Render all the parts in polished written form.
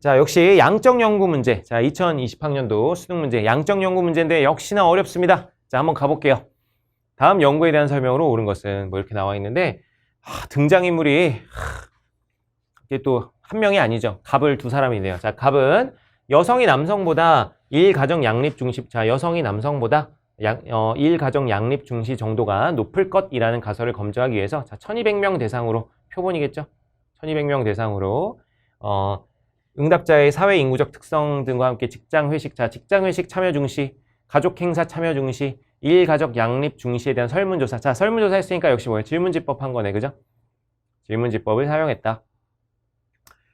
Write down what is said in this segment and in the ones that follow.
자, 역시 양적 연구 문제. 자, 2020학년도 수능 문제. 양적 연구 문제인데 역시나 어렵습니다. 자, 한번 가볼게요. 다음 연구에 대한 설명으로 옳은 것은 뭐 이렇게 나와 있는데, 등장인물이, 이게 또 한 명이 아니죠. 갑을 두 사람이네요. 자, 갑은 여성이 남성보다 일가정 양립 중시, 자, 여성이 남성보다 일가정 양립 중시 정도가 높을 것이라는 가설을 검증하기 위해서, 자, 1200명 대상으로, 표본이겠죠? 1200명 대상으로, 응답자의 사회 인구적 특성 등과 함께 직장 회식, 자, 직장 회식 참여 중시, 가족 행사 참여 중시, 일가족 양립 중시에 대한 설문조사. 자, 설문조사 했으니까 역시 뭐예요? 질문지법 한 거네, 그죠? 질문지법을 사용했다.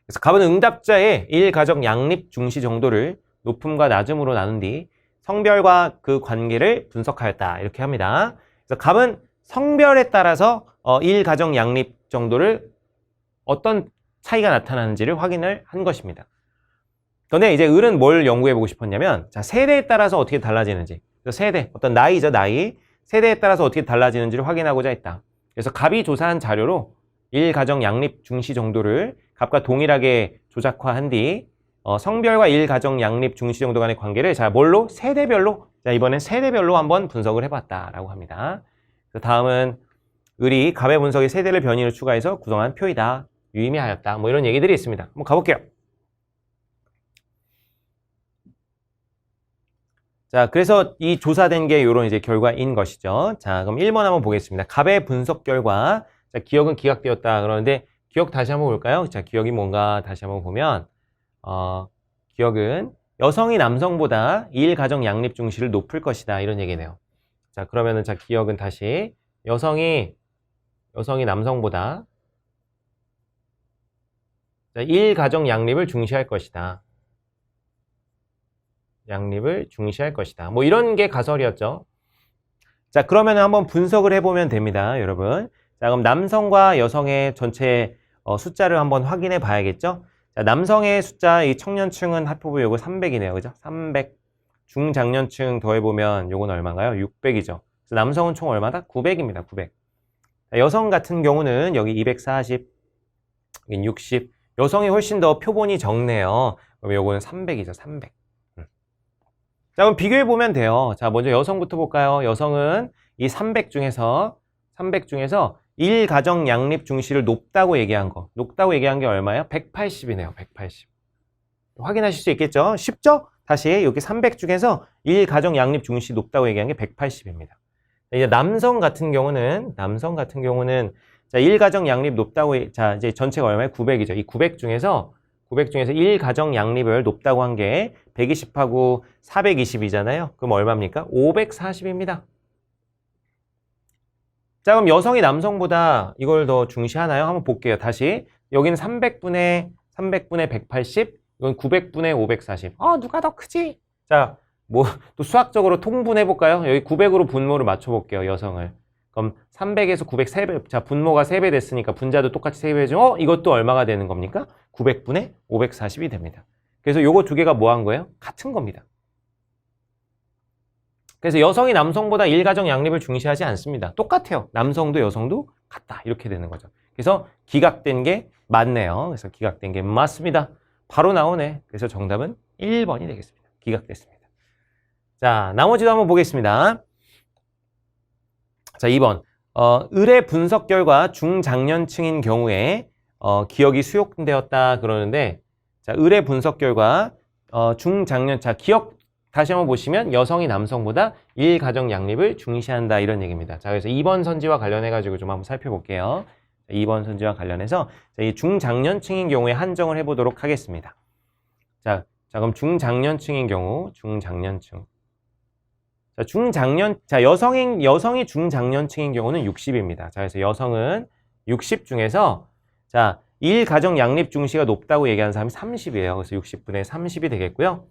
그래서 갑은 응답자의 일가족 양립 중시 정도를 높음과 낮음으로 나눈 뒤 성별과 그 관계를 분석하였다. 이렇게 합니다. 그래서 갑은 성별에 따라서 일가족 양립 정도를 어떤 차이가 나타나는지를 확인을 한 것입니다. 그런데 이제 을은 뭘 연구해보고 싶었냐면, 자, 세대에 따라서 어떻게 달라지는지, 세대, 어떤 나이죠, 나이. 세대에 따라서 어떻게 달라지는지를 확인하고자 했다. 그래서 갑이 조사한 자료로 일가정 양립 중시 정도를 갑과 동일하게 조작화한 뒤 성별과 일가정 양립 중시 정도 간의 관계를, 자, 뭘로? 세대별로. 자, 이번엔 세대별로 한번 분석을 해봤다라고 합니다. 그래서 다음은 을이 갑의 분석에 세대를 변이를 추가해서 구성한 표이다. 유의미하였다. 뭐 이런 얘기들이 있습니다. 한번 가볼게요. 자, 그래서 이 조사된 게 이런 이제 결과인 것이죠. 자, 그럼 1번 한번 보겠습니다. 갑의 분석 결과, 자, 기억은 기각되었다. 그러는데 기억 다시 한번 볼까요? 자, 기억이 뭔가 다시 한번 보면, 기억은 여성이 남성보다 일가정 양립 중시를 높을 것이다. 이런 얘기네요. 자, 그러면은, 자, 기억은 다시 여성이 남성보다, 자, 일가정 양립을 중시할 것이다. 양립을 중시할 것이다. 뭐 이런 게 가설이었죠. 자, 그러면 한번 분석을 해보면 됩니다, 여러분. 자, 그럼 남성과 여성의 전체 숫자를 한번 확인해 봐야겠죠. 자, 남성의 숫자, 이 청년층은 합포부 요거 300이네요. 그죠? 300. 중장년층 더해보면 요건 얼마인가요? 600이죠. 그래서 남성은 총 얼마다? 900입니다. 900. 자, 여성 같은 경우는 여기 240, 여기 60. 여성이 훨씬 더 표본이 적네요. 그럼 요거는 300이죠. 300. 자, 그럼 비교해보면 돼요. 자, 먼저 여성부터 볼까요? 여성은 이 300 중에서 일가정 양립 중시를 높다고 얘기한 거. 높다고 얘기한 게 얼마예요? 180이네요. 180. 확인하실 수 있겠죠? 쉽죠? 다시 여기 300 중에서 일가정 양립 중시 높다고 얘기한 게 180입니다. 이제 남성 같은 경우는 자, 일가정 양립 높다고, 자, 이제 전체가 얼마예요? 900이죠. 이 900 중에서 일가정 양립을 높다고 한 게 120하고 420이잖아요. 그럼 얼마입니까? 540입니다. 자, 그럼 여성이 남성보다 이걸 더 중시하나요? 한번 볼게요. 다시. 여기는 300분의 180, 이건 900분의 540. 누가 더 크지? 자, 뭐 또 수학적으로 통분해볼까요? 여기 900으로 분모를 맞춰볼게요. 여성을. 그럼 300에서 900 3배, 자, 분모가 3배 됐으니까 분자도 똑같이 3배죠. 이것도 얼마가 되는 겁니까? 900분의 540이 됩니다. 그래서 요거 두 개가 뭐 한 거예요? 같은 겁니다. 그래서 여성이 남성보다 일가정 양립을 중시하지 않습니다. 똑같아요. 남성도 여성도 같다. 이렇게 되는 거죠. 그래서 기각된 게 맞네요. 그래서 기각된 게 맞습니다. 바로 나오네. 그래서 정답은 1번이 되겠습니다. 기각됐습니다. 자, 나머지도 한번 보겠습니다. 자, 2번. 을의 분석 결과 중장년층인 경우에 기억이 수용되었다 그러는데, 자, 을의 분석 결과 자, 기억 다시 한번 보시면 여성이 남성보다 일가정 양립을 중시한다 이런 얘기입니다. 자, 그래서 2번 선지와 관련해 가지고 좀 한번 살펴볼게요. 자, 2번 선지와 관련해서 이 중장년층인 경우에 한정을 해보도록 하겠습니다. 자, 그럼 중장년층인 경우 중장년층. 자, 여성이 중장년층인 경우는 60입니다. 자, 그래서 여성은 60 중에서, 자, 일가정 양립 중시가 높다고 얘기하는 사람이 30이에요. 그래서 60분의 30이 되겠고요.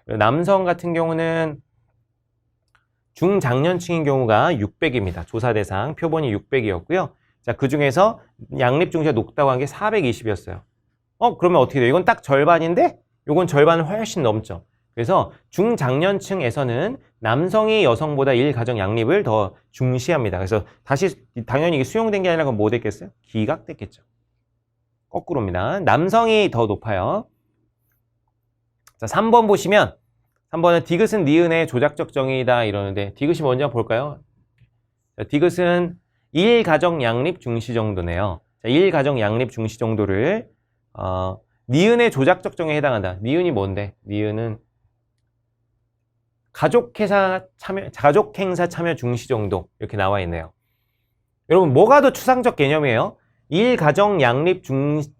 남성 같은 경우는 중장년층인 경우가 600입니다. 조사 대상 표본이 600이었고요. 자, 그 중에서 양립 중시가 높다고 한 게 420이었어요. 그러면 어떻게 돼요? 이건 딱 절반인데, 이건 절반을 훨씬 넘죠. 그래서 중장년층에서는 남성이 여성보다 일가정 양립을 더 중시합니다. 그래서 다시 당연히 이게 수용된 게 아니라 그럼 뭐 됐겠어요? 기각됐겠죠. 거꾸로입니다. 남성이 더 높아요. 자, 3번 보시면 3번은 디귿은 니은의 조작적 정의이다 이러는데 디귿이 뭔지 한번 볼까요? 자, 디귿은 1가정 양립 중시 정도네요. 자, 1가정 양립 중시 정도를 니은의 조작적 정의에 해당한다. 니은이 뭔데? 니은은 가족행사 참여 중시 정도 이렇게 나와 있네요. 여러분 뭐가 더 추상적 개념이에요? 1가정 양립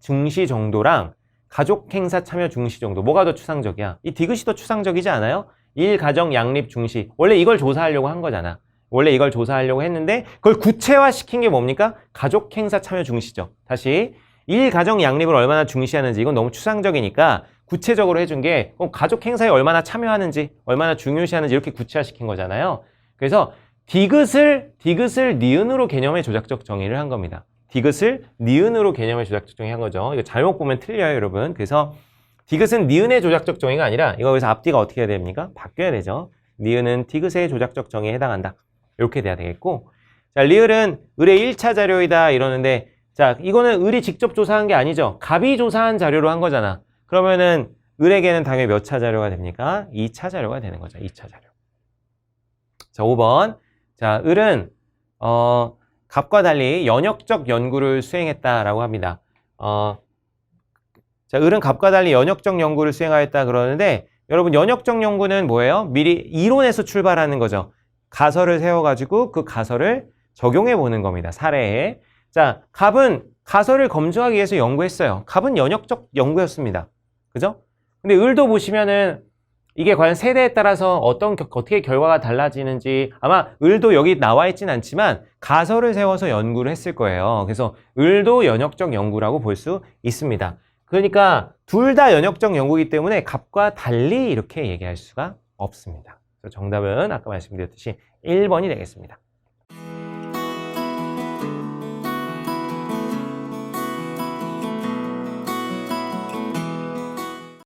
중시 정도랑 가족행사 참여 중시 정도 뭐가 더 추상적이야? 이 디귿이 더 추상적이지 않아요? 1가정 양립 중시 원래 이걸 조사하려고 한 거잖아. 원래 이걸 조사하려고 했는데 그걸 구체화시킨 게 뭡니까? 가족행사 참여 중시죠. 다시 1가정 양립을 얼마나 중시하는지 이건 너무 추상적이니까 구체적으로 해준 게 가족 행사에 얼마나 참여하는지 얼마나 중요시하는지 이렇게 구체화시킨 거잖아요. 그래서 디귿을 니은으로 개념의 조작적 정의를 한 겁니다. 디귿을 니은으로 개념의 조작적 정의 한 거죠. 이거 잘못 보면 틀려요, 여러분. 그래서 디귿은 니은의 조작적 정의가 아니라 이거 여기서 앞뒤가 어떻게 해야 됩니까? 바뀌어야 되죠. 니은은 디귿의 조작적 정의에 해당한다. 이렇게 돼야 되겠고 자, 리을은 을의 1차 자료이다 이러는데 자, 이거는 을이 직접 조사한 게 아니죠. 갑이 조사한 자료로 한 거잖아. 그러면은 을에게는 당연히 몇 차 자료가 됩니까? 2차 자료가 되는 거죠. 2차 자료. 자, 5번. 자, 을은 갑과 달리 연역적 연구를 수행했다라고 합니다. 자, 을은 갑과 달리 연역적 연구를 수행하였다 그러는데 여러분 연역적 연구는 뭐예요? 미리 이론에서 출발하는 거죠. 가설을 세워가지고 그 가설을 적용해 보는 겁니다. 사례에. 자, 갑은 가설을 검증하기 위해서 연구했어요. 갑은 연역적 연구였습니다. 그죠? 근데 을도 보시면은 이게 과연 세대에 따라서 어떻게 결과가 달라지는지 아마 을도 여기 나와 있진 않지만 가설을 세워서 연구를 했을 거예요. 그래서 을도 연역적 연구라고 볼 수 있습니다. 그러니까 둘 다 연역적 연구이기 때문에 갑과 달리 이렇게 얘기할 수가 없습니다. 그래서 정답은 아까 말씀드렸듯이 1번이 되겠습니다.